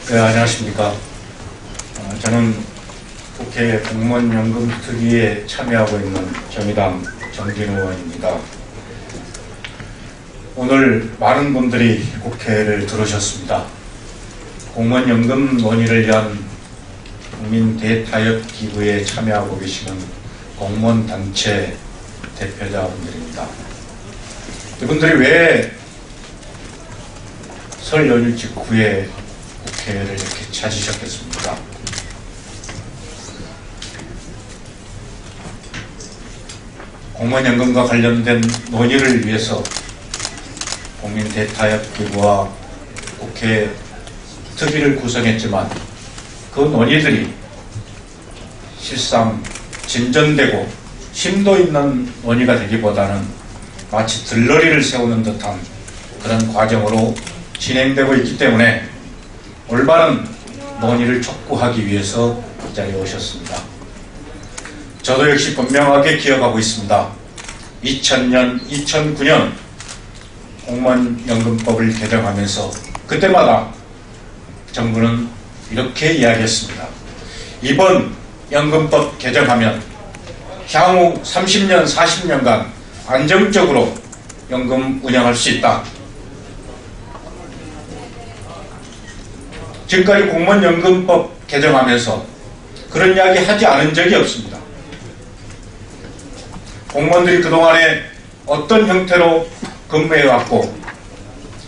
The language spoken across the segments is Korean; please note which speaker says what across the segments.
Speaker 1: 네, 안녕하십니까. 저는 국회 공무원연금특위에 참여하고 있는 정의당 정진우 의원입니다. 오늘 많은 분들이 국회를 들어오셨습니다. 공무원연금 논의를 위한 국민 대타협기구에 참여하고 계시는 공무원단체 대표자분들입니다. 이분들이 왜 설 연휴 직후에 국회를 이렇게 찾으셨겠습니까? 공무원연금과 관련된 논의를 위해서 국민 대타협기구와 국회 특위를 구성했지만 그 논의들이 실상 진전되고 심도 있는 논의가 되기보다는 마치 들러리를 세우는 듯한 그런 과정으로 진행되고 있기 때문에 올바른 논의를 촉구하기 위해서 이 자리에 오셨습니다. 저도 역시 분명하게 기억하고 있습니다. 2000년, 2009년 공무원연금법을 개정하면서 그때마다 정부는 이렇게 이야기했습니다. 이번 연금법 개정하면 향후 30년, 40년간 안정적으로 연금 운영할 수 있다. 지금까지 공무원연금법 개정하면서 그런 이야기 하지 않은 적이 없습니다. 공무원들이 그동안에 어떤 형태로 근무해왔고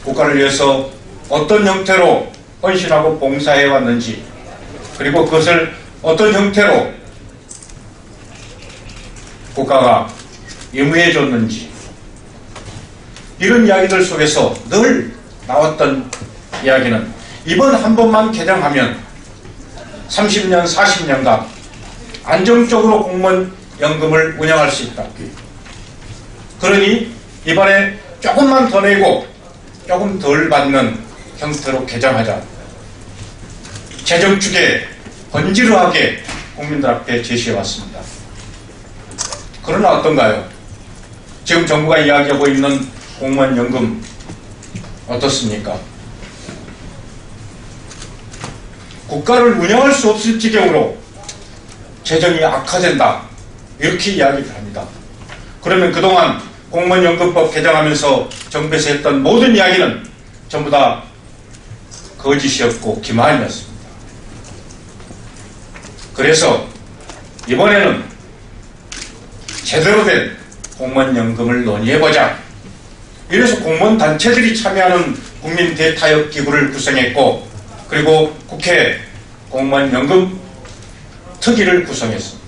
Speaker 1: 국가를 위해서 어떤 형태로 헌신하고 봉사해왔는지, 그리고 그것을 어떤 형태로 국가가 의무해줬는지, 이런 이야기들 속에서 늘 나왔던 이야기는 이번 한 번만 개정하면 30년, 40년간 안정적으로 공무원연금을 운영할 수 있다. 그러니 이번에 조금만 더 내고 조금 덜 받는 형태로 개정하자. 재정축에 번지르하게 국민들 앞에 제시해왔습니다. 그러나 어떤가요? 지금 정부가 이야기하고 있는 공무원연금 어떻습니까? 국가를 운영할 수 없을 지경으로 재정이 악화된다, 이렇게 이야기를 합니다. 그러면 그동안 공무원연금법 개정하면서 정부에서 했던 모든 이야기는 전부 다 거짓이었고 기만이었습니다. 그래서 이번에는 제대로 된 공무원연금을 논의해보자. 이래서 공무원단체들이 참여하는 국민 대타협기구를 구성했고, 그리고 국회 공무원연금 특위를 구성했습니다.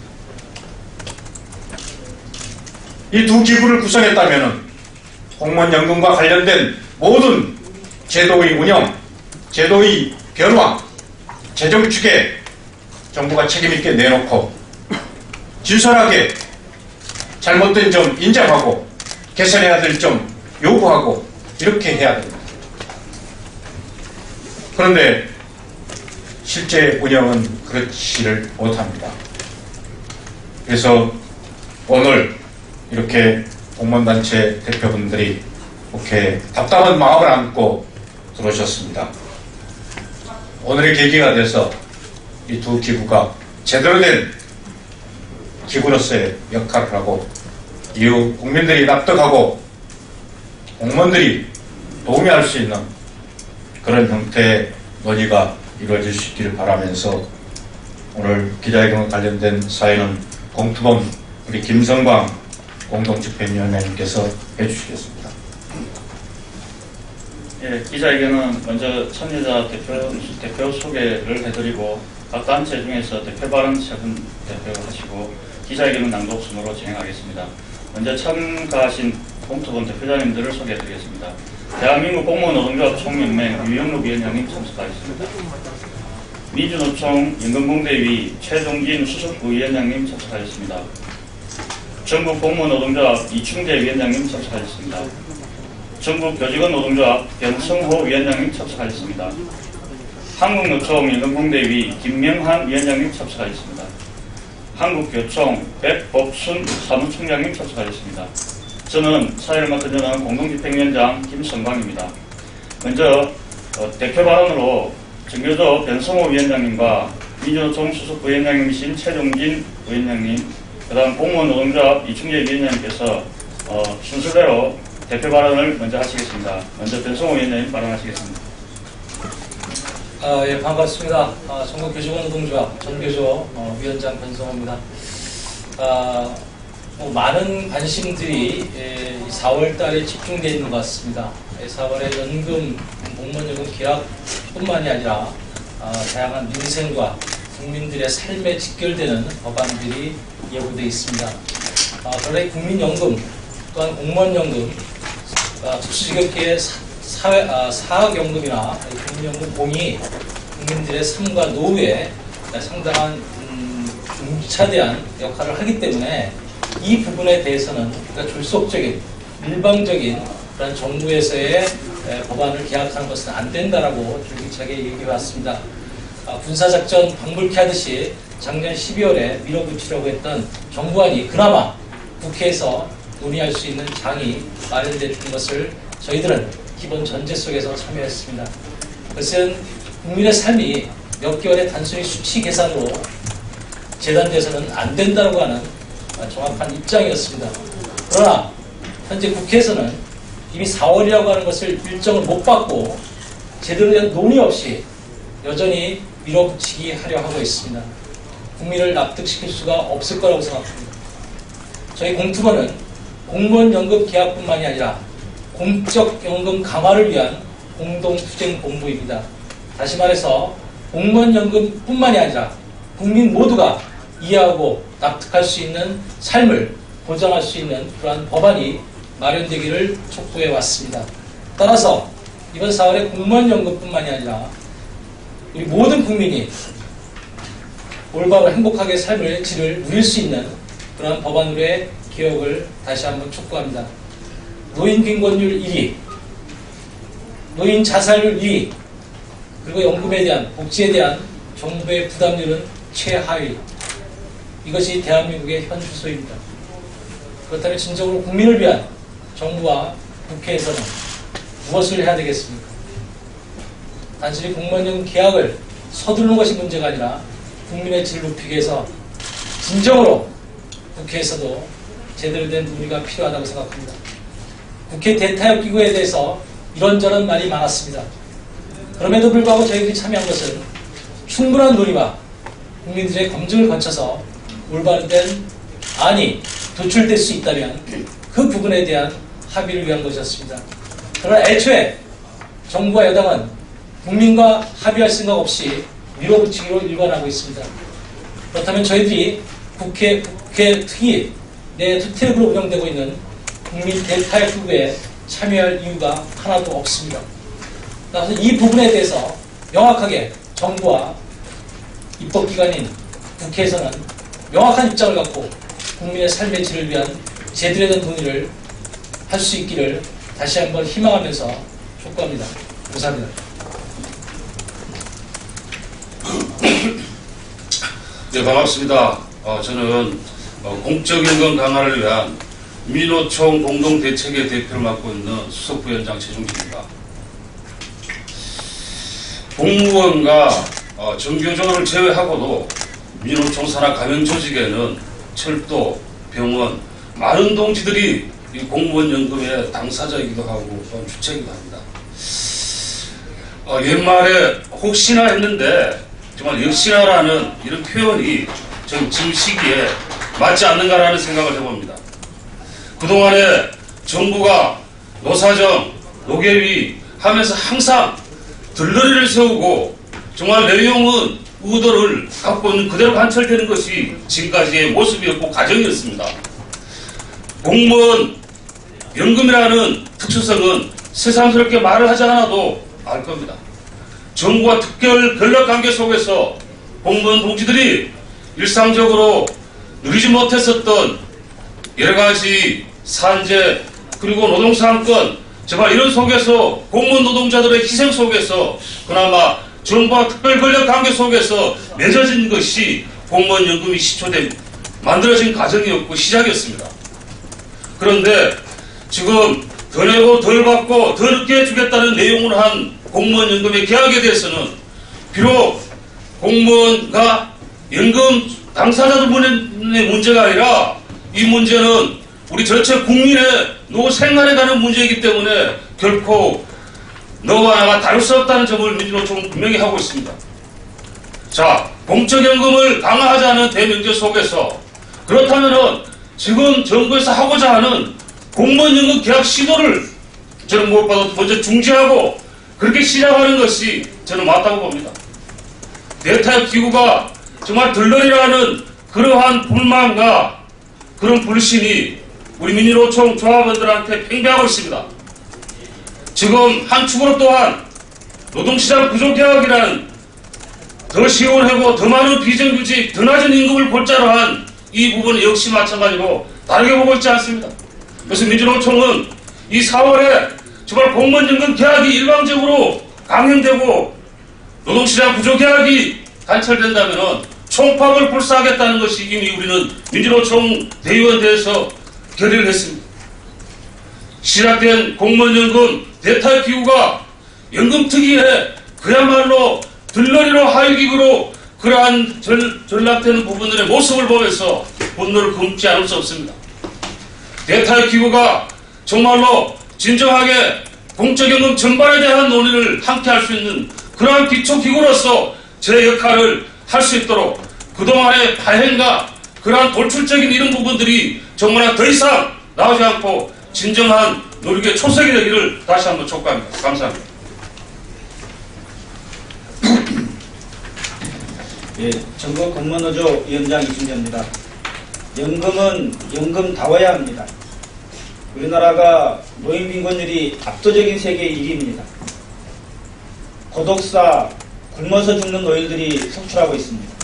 Speaker 1: 이 두 기구를 구성했다면 공무원연금과 관련된 모든 제도의 운영, 제도의 변화, 재정축에 정부가 책임있게 내놓고 진솔하게 잘못된 점 인정하고 개선해야 될 점 요구하고 이렇게 해야 됩니다. 그런데 실제 운영은 그렇지를 못합니다. 그래서 오늘 이렇게 공무원단체 대표분들이 이렇게 답답한 마음을 안고 들어오셨습니다. 오늘의 계기가 돼서 이 두 기구가 제대로 된 기구로서의 역할을 하고, 이후 국민들이 납득하고 공무원들이 도움할 수 있는 그런 형태의 논의가 이루어질 수 있기를 바라면서, 오늘 기자회견과 관련된 사회는 공투범 우리 김성광 공동집행위원장님께서 해주시겠습니다.
Speaker 2: 예, 기자회견은 먼저 참여자 대표 소개를 해드리고, 각 단체 중에서 대표 발언 최근 대표하시고 기자회견은 낭독 순으로 진행하겠습니다. 먼저 참가하신 공투범 대표자님들을 소개해드리겠습니다. 대한민국 공무원노동조합 총연맹 유영록 위원장님 참석하셨습니다. 민주노총 연금공대위 최동진 수석부위원장님 참석하셨습니다. 전국공무원노동조합 이충재 위원장님 참석하셨습니다. 전국교직원노동조합 변성호 위원장님 참석하셨습니다. 한국노총 연금공대위 김명한 위원장님 참석하셨습니다. 한국교총 백복순 사무총장님 참석하셨습니다. 저는 사회를 맡은 공동집행위원장 김성광입니다. 먼저 대표 발언으로 정교조 변성호 위원장님과 민주노총 수석 부위원장님이신 최종진 부위원장님, 그다음 공무원 노동조합 이충재 위원장님께서 순서대로 대표 발언을 먼저 하시겠습니다. 먼저 변성호 위원장님 발언하시겠습니다.
Speaker 3: 예, 반갑습니다. 전국교직원 노동조합 전교조 위원장 변성호입니다. 많은 관심들이 4월 달에 집중되어 있는 것 같습니다. 4월에 연금, 공무원 연금 계약뿐만이 아니라 다양한 민생과 국민들의 삶에 직결되는 법안들이 예고되어 있습니다. 그러나 국민연금 또한 공무원연금, 특수직업계의 사학연금이나 국민연금 공이 국민들의 삶과 노후에 상당한 중차대한 역할을 하기 때문에 이 부분에 대해서는 졸속적인 일방적인 그런 정부에서의 법안을 계약하는 것은 안 된다라고 줄기차게 얘기해왔습니다. 군사작전 방불케 하듯이 작년 12월에 밀어붙이려고 했던 정부안이 그나마 국회에서 논의할 수 있는 장이 마련됐던 것을 저희들은 기본 전제 속에서 참여했습니다. 그것은 국민의 삶이 몇 개월의 단순히 수치 계산으로 재단돼서는 안 된다고 하는 정확한 입장이었습니다. 그러나 현재 국회에서는 이미 4월이라고 하는 것을 일정을 못 받고 제대로 된 논의 없이 여전히 밀어붙이기 하려 하고 있습니다. 국민을 납득시킬 수가 없을 거라고 생각합니다. 저희 공투본은 공무원 연금 계약뿐만이 아니라 공적 연금 강화를 위한 공동투쟁본부입니다. 다시 말해서 공무원 연금뿐만이 아니라 국민 모두가 이해하고 납득할 수 있는 삶을 보장할 수 있는 그러한 법안이 마련되기를 촉구해 왔습니다. 따라서 이번 4월에 공무원 연금뿐만이 아니라 우리 모든 국민이 올바로 행복하게 삶의 질을 누릴 수 있는 그러한 법안으로의 개혁을 다시 한번 촉구합니다. 노인 빈곤율 1위, 노인 자살률 2위, 그리고 연금에 대한 복지에 대한 정부의 부담률은 최하위. 이것이 대한민국의 현 주소입니다. 그렇다면 진정으로 국민을 위한 정부와 국회에서는 무엇을 해야 되겠습니까? 단순히 공무원연금 계약을 서두르는 것이 문제가 아니라 국민의 질을 높이기 위해서 진정으로 국회에서도 제대로 된 논의가 필요하다고 생각합니다. 국회 대타협기구에 대해서 이런저런 말이 많았습니다. 그럼에도 불구하고 저희들이 참여한 것은 충분한 논의와 국민들의 검증을 거쳐서 올바른 안이 도출될 수 있다면 그 부분에 대한 합의를 위한 것이었습니다. 그러나 애초에 정부와 여당은 국민과 합의할 생각 없이 밀어붙이기로 일관하고 있습니다. 그렇다면 저희들이 국회 특위 내 투탭으로 운영되고 있는 국민 대타협기구에 참여할 이유가 하나도 없습니다. 따라서 이 부분에 대해서 명확하게 정부와 입법기관인 국회에서는 명확한 입장을 갖고 국민의 삶의 질을 위한 제대로 된 논의를 할 수 있기를 다시 한번 희망하면서 촉구합니다. 감사합니다.
Speaker 4: 네, 반갑습니다. 저는 공적연금 강화를 위한 민노총 공동대책의 대표를 맡고 있는 수석부위원장 최종진입니다. 공무원과 정교조를 제외하고도 민노총 산하 가맹 조직에는 철도, 병원, 많은 동지들이 이 공무원 연금의 당사자이기도 하고 주체이기도 합니다. 옛말에 혹시나 했는데 정말 역시나라는 이런 표현이 지금 시기에 맞지 않는가라는 생각을 해봅니다. 그동안에 정부가 노사정, 노계위 하면서 항상 들러리를 세우고 정말 내용은 의도를 갖고 있는 그대로 관철되는 것이 지금까지의 모습이었고 과정이었습니다. 공무원 연금이라는 특수성은 새삼스럽게 말을 하지 않아도 알 겁니다. 정부와 특별 권력관계 속에서 공무원 동지들이 일상적으로 누리지 못했었던 여러가지 산재 그리고 노동상권 정말 이런 속에서 공무원 노동자들의 희생 속에서 그나마 정부와 특별 권력관계 속에서 맺어진 것이 공무원 연금이 시초된 만들어진 과정이었고 시작이었습니다. 그런데 지금 더 내고 덜 받고 더 늦게 주겠다는 내용을 한 공무원 연금의 계약에 대해서는 비록 공무원과 연금 당사자들의 문제가 아니라 이 문제는 우리 전체 국민의 노후 생활에 관한 문제이기 때문에 결코 너와 나가 다를 수 없다는 점을 민주노총은 분명히 하고 있습니다. 자, 공적연금을 강화하자는 대명제 속에서 그렇다면은 지금 정부에서 하고자 하는 공무원연금 계약 시도를 저는 무엇보다 먼저 중지하고 그렇게 시작하는 것이 저는 맞다고 봅니다. 대타협 기구가 정말 들러리라는 그러한 불만과 그런 불신이 우리 민주노총 조합원들한테 팽배하고 있습니다. 지금 한 축으로 또한 노동시장 구조개혁이라는 더 시원하고 더 많은 비정규직, 더 낮은 임금을 골자로 한 이 부분은 역시 마찬가지로 다르게 보고 있지 않습니다. 그래서 민주노총은 이 4월에 정말 공무원연금 개혁이 일방적으로 강행되고 노동시장 구조개혁이 단철된다면 총파업을 불사하겠다는 것이 이미 우리는 민주노총 대의원대에서 결의를 했습니다. 시작된 공무원연금 대타협 기구가 연금특위에 그야말로 들러리로 하위기구로 그러한 전락되는 부분들의 모습을 보면서 분노를 금치 않을 수 없습니다. 대타협 기구가 정말로 진정하게 공적연금 전반에 대한 논의를 함께 할 수 있는 그러한 기초기구로서 제 역할을 할 수 있도록 그동안의 발행과 그러한 돌출적인 이런 부분들이 정말 더 이상 나오지 않고 진정한 노력의 초석이 되기를 다시 한번 촉구합니다. 감사합니다.
Speaker 5: 예, 전국 공무원노조 위원장 이준재입니다. 연금은 연금다워야 합니다. 우리나라가 노인 빈곤율이 압도적인 세계 1위입니다. 고독사, 굶어서 죽는 노인들이 속출하고 있습니다.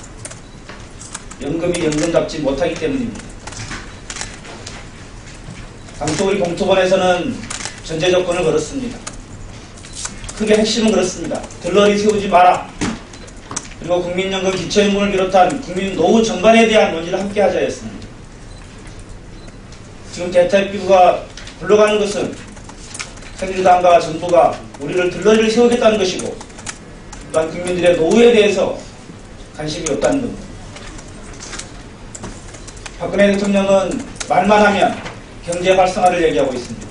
Speaker 5: 연금이 연금답지 못하기 때문입니다. 당초 우리 공토본에서는 전제 조건을 걸었습니다. 크게 핵심은 그렇습니다. 들러리 세우지 마라. 그리고 국민연금, 기초연금을 비롯한 국민 노후 전반에 대한 논의를 함께 하자였습니다. 지금 대타협기구가 굴러가는 것은 새누리당과 정부가 우리를 들러리를 세우겠다는 것이고 또한 국민들의 노후에 대해서 관심이 없다는 겁니다. 박근혜 대통령은 말만 하면 경제 활성화를 얘기하고 있습니다.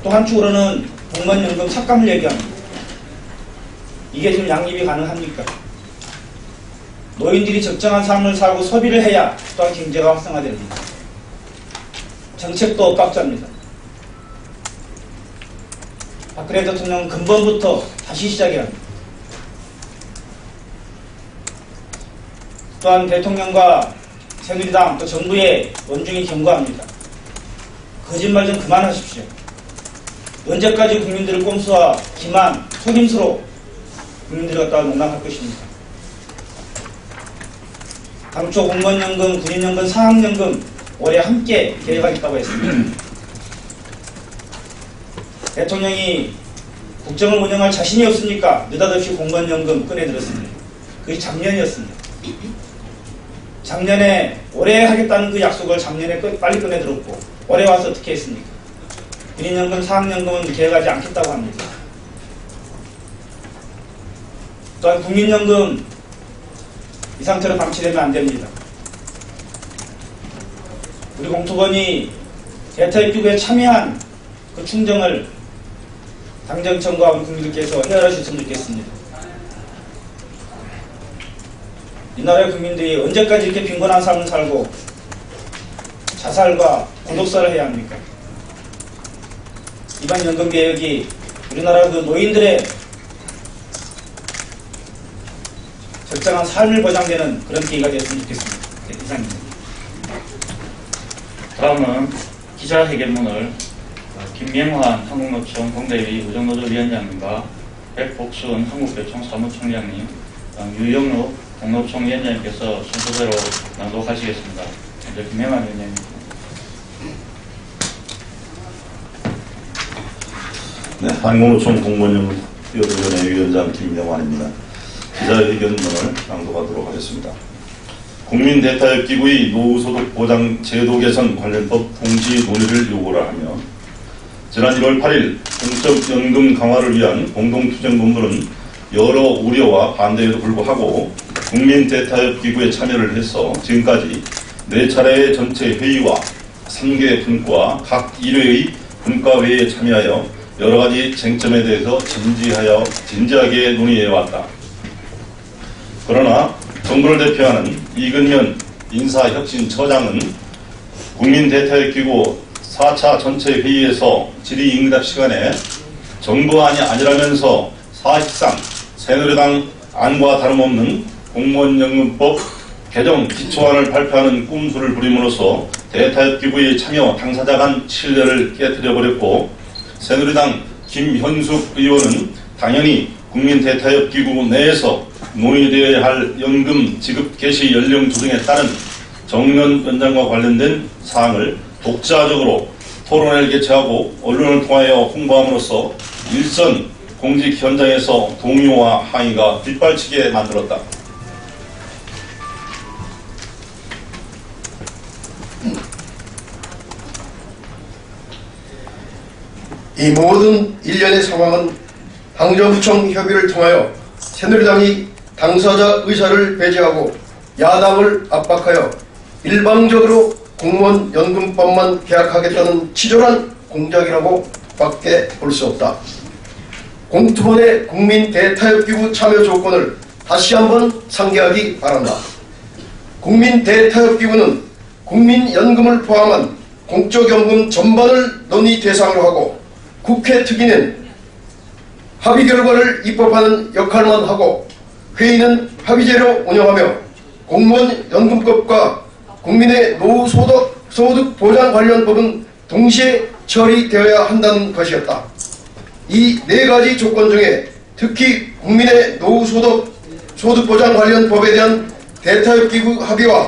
Speaker 5: 또 한축으로는 공무원연금 삭감을 얘기합니다. 이게 지금 양립이 가능합니까? 노인들이 적정한 삶을 살고 소비를 해야 또한 경제가 활성화됩니다. 정책도 엇박자입니다. 박근혜 대통령은 근본부터 다시 시작해야 합니다. 또한 대통령과 새누리당 또 정부의 원중이 경고합니다. 거짓말 좀 그만하십시오. 언제까지 국민들을 꼼수와 기만, 속임수로 국민들을 갖다가 농락할 것입니까? 당초 공무원연금, 군인연금, 상학연금 올해 함께 계획하겠다고 했습니다. 대통령이 국정을 운영할 자신이 없으니까 느닷없이 공무원연금 꺼내들었습니다. 그게 작년이었습니다. 작년에 올해 하겠다는 그 약속을 작년에 빨리 꺼내들었고 올해 와서 어떻게 했습니까? 군인연금, 상학연금은 계획하지 않겠다고 합니다. 또한 국민연금 이 상태로 방치되면 안 됩니다. 우리 공토본이 대타협기구에 참여한 그 충정을 당정청과 우리 국민들께서 헤아려주셨으면 좋겠습니다. 이 나라의 국민들이 언제까지 이렇게 빈곤한 삶을 살고 자살과 고독사를 해야 합니까? 이번 연금개혁이 우리나라 그 노인들의 적정한 삶을 보장되는 그런 기회가 되었으면 좋겠습니다. 네, 이상입니다.
Speaker 2: 다음은 기자회견문을 김명환 한국노총 공대위 우정노조 위원장님과 백복순 한국교총 사무총장님, 유영록 공노총 위원장님께서 순서대로 낭독하시겠습니다. 먼저 김명환 위원장님.
Speaker 6: 네, 한국노총 공무원연금위원회 위원장 김명환입니다. 기자회견문을 낭독하도록 하겠습니다. 국민대타협기구의 노후소득 보장 제도 개선 관련법 통지 논의를 요구를 하며 지난 1월 8일 공적연금 강화를 위한 공동투쟁 본부는 여러 우려와 반대에도 불구하고 국민 대타협 기구에 참여를 해서 지금까지 4차례의 전체 회의와 3개 분과 각 1회의 분과회의에 참여하여 여러 가지 쟁점에 대해서 진지하게 논의해 왔다. 그러나 정부를 대표하는 이근면 인사혁신처장은 국민 대타협 기구 4차 전체 회의에서 질의응답 시간에 정부안이 아니라면서 사실상 새누리당 안과 다름없는 공무원연금법 개정 기초안을 발표하는 꼼수를 부림으로써 대타협 기구의 참여 당사자 간 신뢰를 깨뜨려버렸고, 새누리당 김현숙 의원은 당연히 국민 대타협 기구 내에서 논의되어야 할 연금 지급 개시 연령 조정에 따른 정년 연장과 관련된 사항을 독자적으로 토론회를 개최하고 언론을 통하여 홍보함으로써 일선 공직 현장에서 동요와 항의가 빗발치게 만들었다.
Speaker 7: 이 모든 일련의 상황은 당정청 협의를 통하여 새누리당이 당사자 의사를 배제하고 야당을 압박하여 일방적으로 공무원 연금법만 개혁하겠다는 치졸한 공작이라고 밖에 볼 수 없다. 공투본의 국민 대타협기구 참여 조건을 다시 한번 상기하기 바란다. 국민 대타협기구는 국민연금을 포함한 공적연금 전반을 논의 대상으로 하고 국회 특위는 합의 결과를 입법하는 역할만 하고 회의는 합의제로 운영하며 공무원 연금법과 국민의 노후소득 보장 관련 법은 동시에 처리되어야 한다는 것이었다. 이 4가지 조건 중에 특히 국민의 노후소득 보장 관련 법에 대한 대타협기구 합의와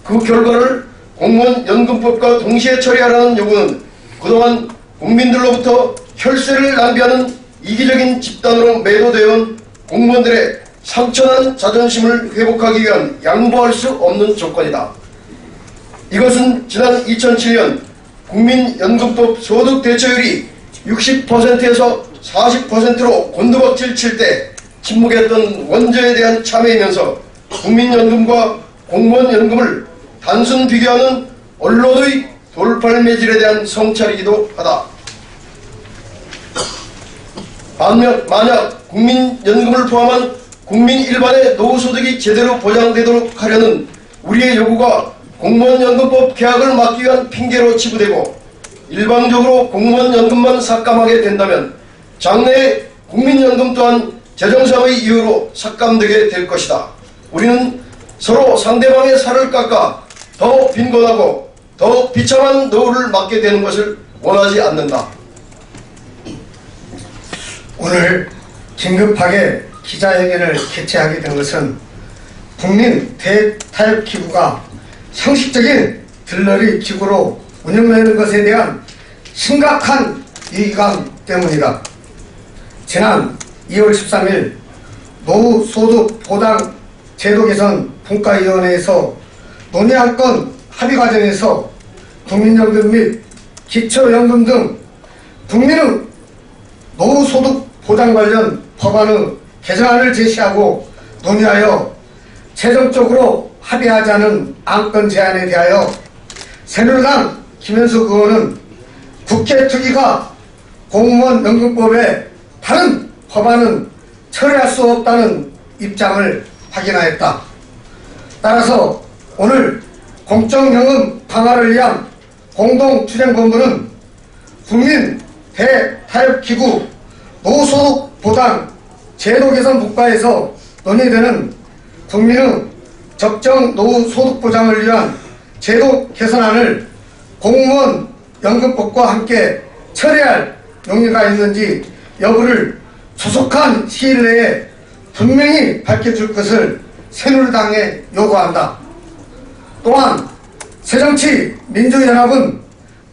Speaker 7: 그 결과를 공무원 연금법과 동시에 처리하라는 요구는 그동안 국민들로부터 혈세를 낭비하는 이기적인 집단으로 매도되어 온 공무원들의 상처난 자존심을 회복하기 위한 양보할 수 없는 조건이다. 이것은 지난 2007년 국민연금법 소득대체율이 60%에서 40%로 곤두박질 칠 때 침묵했던 원조에 대한 참여이면서 국민연금과 공무원연금을 단순 비교하는 언론의 돌팔매질에 대한 성찰이기도 하다. 만약 국민연금을 포함한 국민 일반의 노후소득이 제대로 보장되도록 하려는 우리의 요구가 공무원연금법 개혁을 막기 위한 핑계로 치부되고 일방적으로 공무원연금만 삭감하게 된다면 장래의 국민연금 또한 재정상의 이유로 삭감되게 될 것이다. 우리는 서로 상대방의 살을 깎아 더 빈곤하고 더 비참한 노후를 맞게 되는 것을 원하지 않는다.
Speaker 8: 오늘 긴급하게 기자회견을 개최하게 된 것은 국민 대타협기구가 상식적인 들러리 기구로 운영되는 것에 대한 심각한 위기감 때문이다. 지난 2월 13일 노후소득 보장 제도 개선 분과위원회에서 논의한 건 합의 과정에서 국민연금 및 기초연금 등 국민의 노후소득 보장 관련 법안의 개정안을 제시하고 논의하여 최종적으로 합의하자는 안건 제안에 대하여 새누리당 김현숙 의원은 국회 특위가 공무원 연금법에 다른 법안은 처리할 수 없다는 입장을 확인하였다. 따라서 오늘 공적연금 강화를 위한 공동투쟁본부는 국민 대타협기구 노후소득 보장 제도 개선 국가에서 논의되는 국민의 적정 노후소득 보장을 위한 제도 개선안을 공무원 연금법과 함께 처리할 용의가 있는지 여부를 조속한 시일 내에 분명히 밝혀줄 것을 새누리당에 요구한다. 또한 새정치민주연합은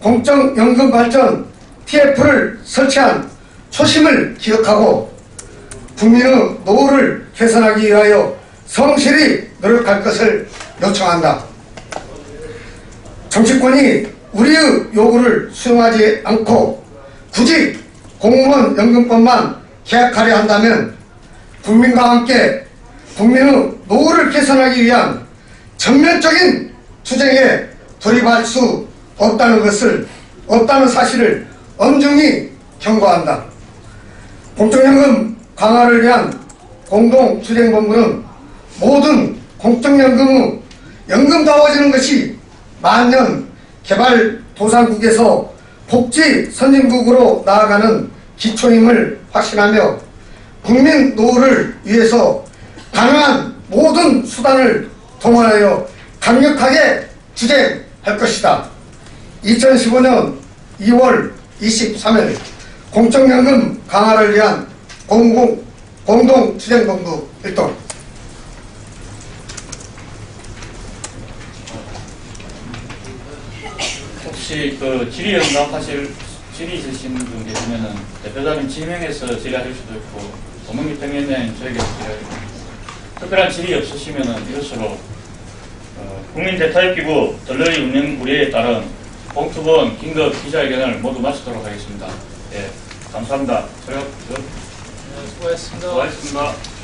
Speaker 8: 공적연금발전 TF를 설치한 초심을 기억하고 국민의 노후를 개선하기 위하여 성실히 노력할 것을 요청한다. 정치권이 우리의 요구를 수용하지 않고 굳이 공무원 연금법만 개혁하려 한다면 국민과 함께 국민의 노후를 개선하기 위한 전면적인 투쟁에 돌입할 수 없다는 사실을 엄중히 경고한다. 공적연금 강화를 위한 공동투쟁본부는 모든 공적연금의 연금다워지는 것이 만년 개발도상국에서 복지 선진국으로 나아가는 기초임을 확신하며 국민 노후를 위해서 가능한 모든 수단을 동원하여 강력하게 투쟁할 것이다. 2015년 2월 23일 공적연금 강화를 위한 공동투쟁본부 일동.
Speaker 2: 혹시 그 질의 응답하실 질의 있으신 분 계시면은 대표자님 지명해서 질의하실 수도 있고 도명리 평의는 저에게 질의하시고 특별한 질의 없으시면은 이것으로 국민 대타협기구 덜러리 운영 우려에 따른 공투본 긴급 기자회견을 모두 마치도록 하겠습니다. 예, 감사합니다.
Speaker 3: 수고하셨습니다.
Speaker 2: 수고하셨습니다.